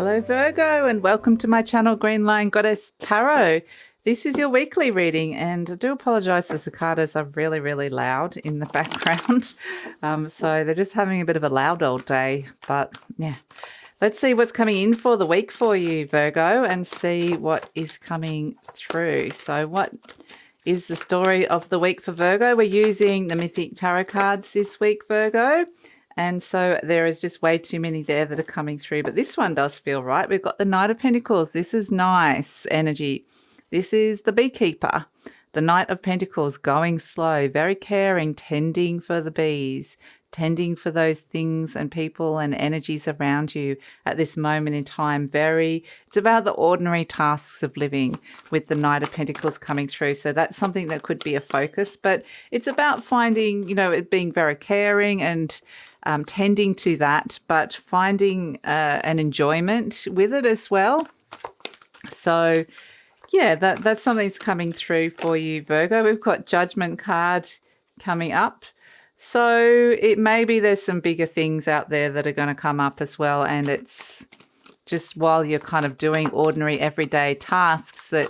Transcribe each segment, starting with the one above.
Hello Virgo and welcome to my channel Green Lion Goddess Tarot. This is your weekly reading and I do apologise, the cicadas are really loud in the background. So they're just having a bit of a loud old day, but yeah. Let's see what's coming in for the week for you, Virgo, and see what is coming through. So what is the story of the week for Virgo? We're using the Mythic Tarot cards this week, Virgo. And so there is just way too many there that are coming through. But this one does feel right. We've got the Knight of Pentacles. This is nice energy. This is the Beekeeper. The Knight of Pentacles, going slow, very caring, tending for the bees, tending for those things and people and energies around you at this moment in time. It's about the ordinary tasks of living with the Knight of Pentacles coming through. So that's something that could be a focus, but it's about finding, it being very caring and tending to that, but finding an enjoyment with it as well. So yeah, that's something that's coming through for you, Virgo. We've got Judgment card coming up. So it may be there's some bigger things out there that are going to come up as well. And it's just while you're kind of doing ordinary everyday tasks that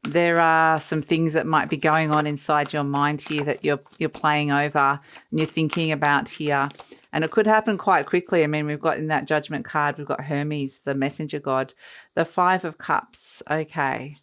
there are some things that might be going on inside your mind here that you're playing over and you're thinking about here. And it could happen quite quickly. I mean, we've got in that Judgment card, we've got Hermes, the messenger god, the Five of Cups. Okay.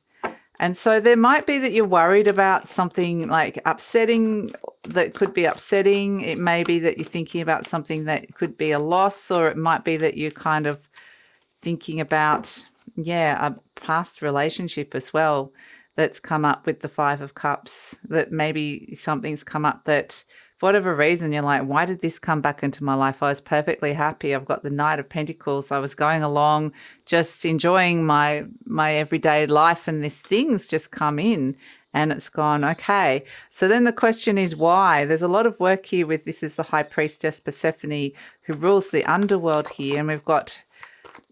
And so there might be that you're worried about something like upsetting, that could be upsetting. It may be that you're thinking about something that could be a loss, or it might be that you're kind of thinking about, a past relationship as well that's come up with the Five of Cups, that maybe something's come up that for whatever reason you're like, why did this come back into my life? I was perfectly happy. I've got the Knight of Pentacles. I was going along just enjoying my everyday life, and this thing's just come in and it's gone, okay. So then the question is why? There's a lot of work here with, this is the High Priestess Persephone who rules the underworld here, and we've got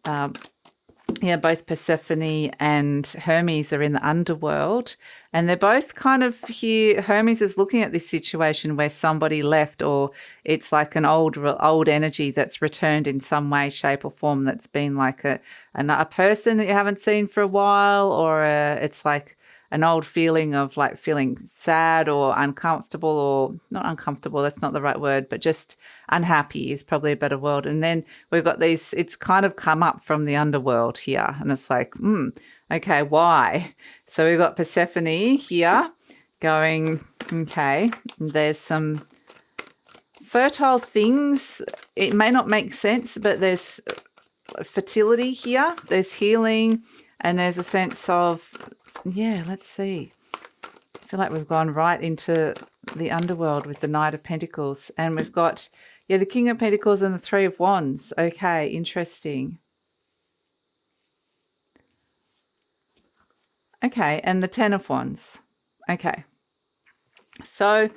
both Persephone and Hermes are in the underworld, and they're both kind of here. Hermes is looking at this situation where somebody left, or it's like an old energy that's returned in some way, shape or form, that's been like a person that you haven't seen for a while, or it's like an old feeling of like feeling sad or uncomfortable, or not uncomfortable, that's not the right word, but just unhappy is probably a better word. And then we've got these, it's kind of come up from the underworld here, and it's like, okay, why? So we've got Persephone here going, okay, there's some fertile things. It may not make sense, but there's fertility here, there's healing, and there's a sense of, let's see. I feel like we've gone right into the underworld with the Knight of Pentacles, and we've got the King of Pentacles and the Three of Wands. Okay, interesting. Okay, and the Ten of Wands. Okay. So,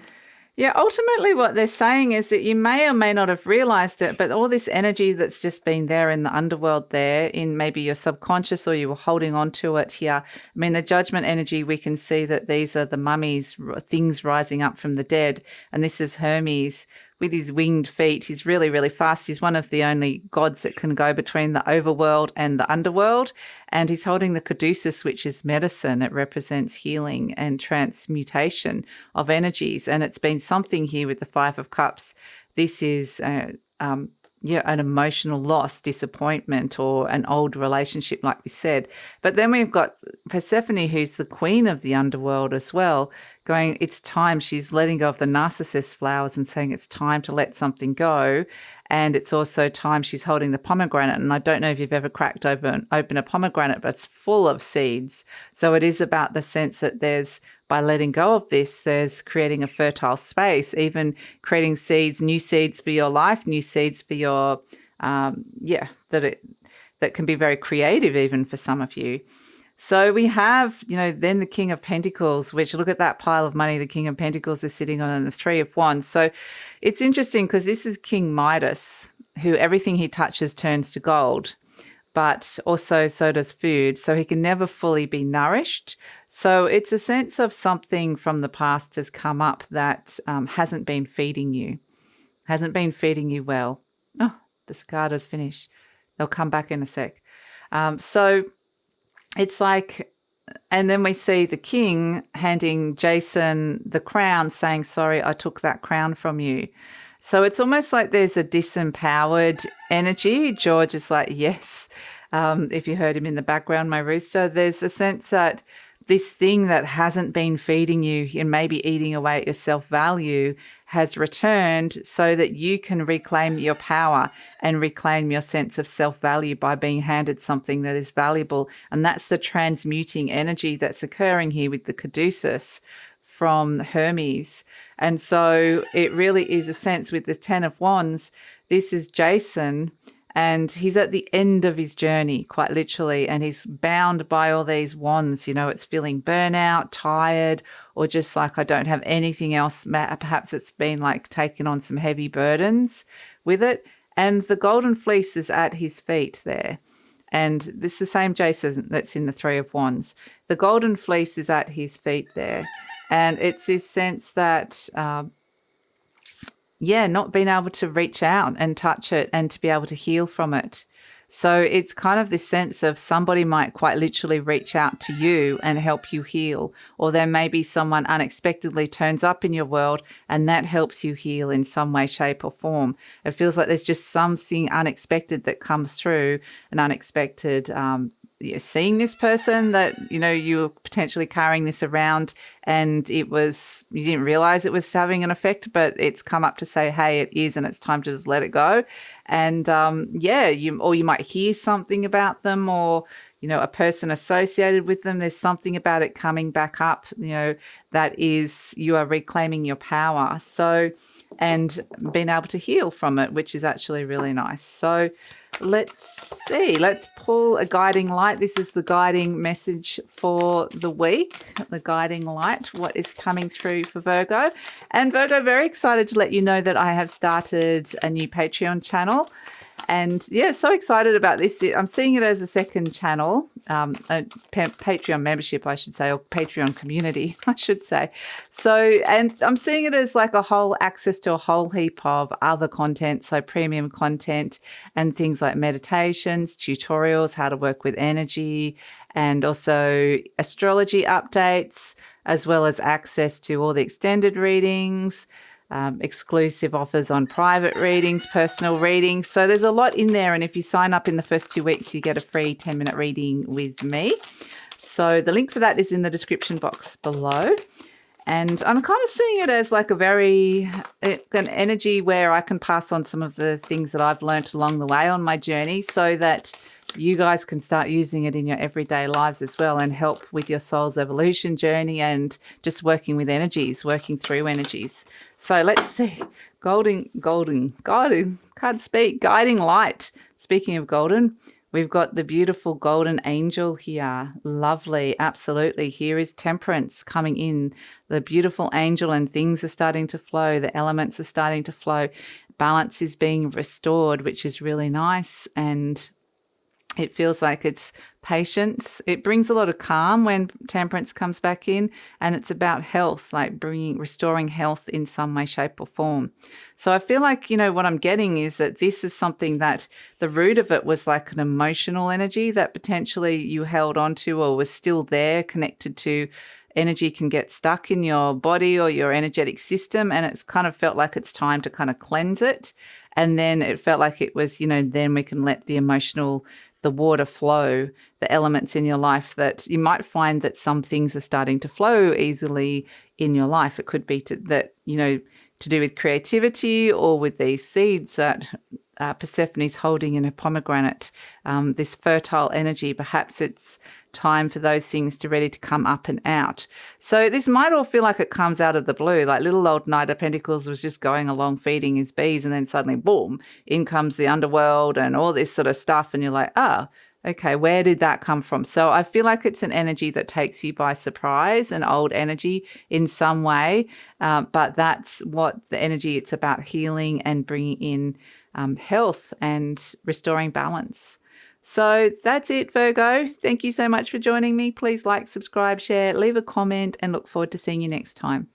ultimately what they're saying is that you may or may not have realized it, but all this energy that's just been there in the underworld there, in maybe your subconscious, or you were holding on to it here. I mean, the Judgment energy, we can see that these are the mummies, things rising up from the dead. And this is Hermes with his winged feet. He's really fast. He's one of the only gods that can go between the overworld and the underworld. And he's holding the caduceus, which is medicine. It represents healing and transmutation of energies. And it's been something here with the Five of Cups. This is an emotional loss, disappointment, or an old relationship, like we said. But then we've got Persephone, who's the queen of the underworld as well, going, it's time. She's letting go of the narcissus flowers and saying it's time to let something go. And it's also time, she's holding the pomegranate. And I don't know if you've ever cracked open a pomegranate, but it's full of seeds. So it is about the sense that there's, by letting go of this, there's creating a fertile space, even creating seeds, new seeds for your life, new seeds for your, that can be very creative even for some of you. So we have, then the King of Pentacles, which, look at that pile of money the King of Pentacles is sitting on, and the Three of Wands. So it's interesting because this is King Midas, who everything he touches turns to gold, but also so does food. So he can never fully be nourished. So it's a sense of something from the past has come up that hasn't been feeding you well. Oh, the cicadas finished. They'll come back in a sec. So it's like, and then we see the king handing Jason the crown, saying, sorry, I took that crown from you. So it's almost like there's a disempowered energy. George is like, yes. If you heard him in the background, my rooster, there's a sense that this thing that hasn't been feeding you and maybe eating away at your self-value has returned so that you can reclaim your power and reclaim your sense of self-value by being handed something that is valuable. And that's the transmuting energy that's occurring here with the caduceus from Hermes. And so it really is a sense with the 10 of Wands, this is Jason, and he's at the end of his journey, quite literally, and he's bound by all these wands. It's feeling burnout, tired, or just like, I don't have anything else. Perhaps it's been like taking on some heavy burdens with it. And the golden fleece is at his feet there. And this is the same Jason that's in the 3 of Wands. The golden fleece is at his feet there. And it's this sense that, not being able to reach out and touch it and to be able to heal from it. So it's kind of this sense of somebody might quite literally reach out to you and help you heal. Or there may be someone unexpectedly turns up in your world and that helps you heal in some way, shape or form. It feels like there's just something unexpected that comes through, an unexpected you're seeing this person that, you were potentially carrying this around and you didn't realize it was having an effect, but it's come up to say, hey, it is, and it's time to just let it go. And you might hear something about them, or, a person associated with them. There's something about it coming back up, that is, you are reclaiming your power. So, and being able to heal from it, which is actually really nice. So let's see. Let's pull a guiding light. This is the guiding message for the week, the guiding light, what is coming through for Virgo. And Virgo, very excited to let you know that I have started a new Patreon channel. And so excited about this. I'm seeing it as a second channel, a Patreon membership, I should say, or Patreon community, I should say. So, and I'm seeing it as like a whole access to a whole heap of other content, so premium content and things like meditations, tutorials, how to work with energy, and also astrology updates, as well as access to all the extended readings, exclusive offers on private readings, personal readings. So there's a lot in there. And if you sign up in the first 2 weeks, you get a free 10-minute reading with me. So the link for that is in the description box below. And I'm kind of seeing it as like an energy where I can pass on some of the things that I've learned along the way on my journey, so that you guys can start using it in your everyday lives as well, and help with your soul's evolution journey and just working with energies, working through energies. So let's see. Guiding light. Speaking of golden, we've got the beautiful golden angel here. Lovely. Absolutely. Here is temperance coming in. The beautiful angel, and things are starting to flow. The elements are starting to flow. Balance is being restored, which is really nice. And it feels like it's patience. It brings a lot of calm when temperance comes back in, and it's about health, like restoring health in some way, shape or form. So I feel like, what I'm getting is that this is something that the root of it was like an emotional energy that potentially you held on to, or was still there, connected to. Energy can get stuck in your body or your energetic system, and it's kind of felt like it's time to kind of cleanse it. And then it felt like it was, then we can let the water flow, the elements in your life, that you might find that some things are starting to flow easily in your life. It could be to do with creativity, or with these seeds that Persephone's holding in her pomegranate, this fertile energy. Perhaps it's time for those things to ready to come up and out. So this might all feel like it comes out of the blue, like little old Knight of Pentacles was just going along feeding his bees, and then suddenly, boom, in comes the underworld and all this sort of stuff. And you're like, okay, where did that come from? So I feel like it's an energy that takes you by surprise, an old energy in some way. But that's what the energy, it's about healing and bringing in health and restoring balance. So that's it, Virgo. Thank you so much for joining me. Please like, subscribe, share, leave a comment, and look forward to seeing you next time.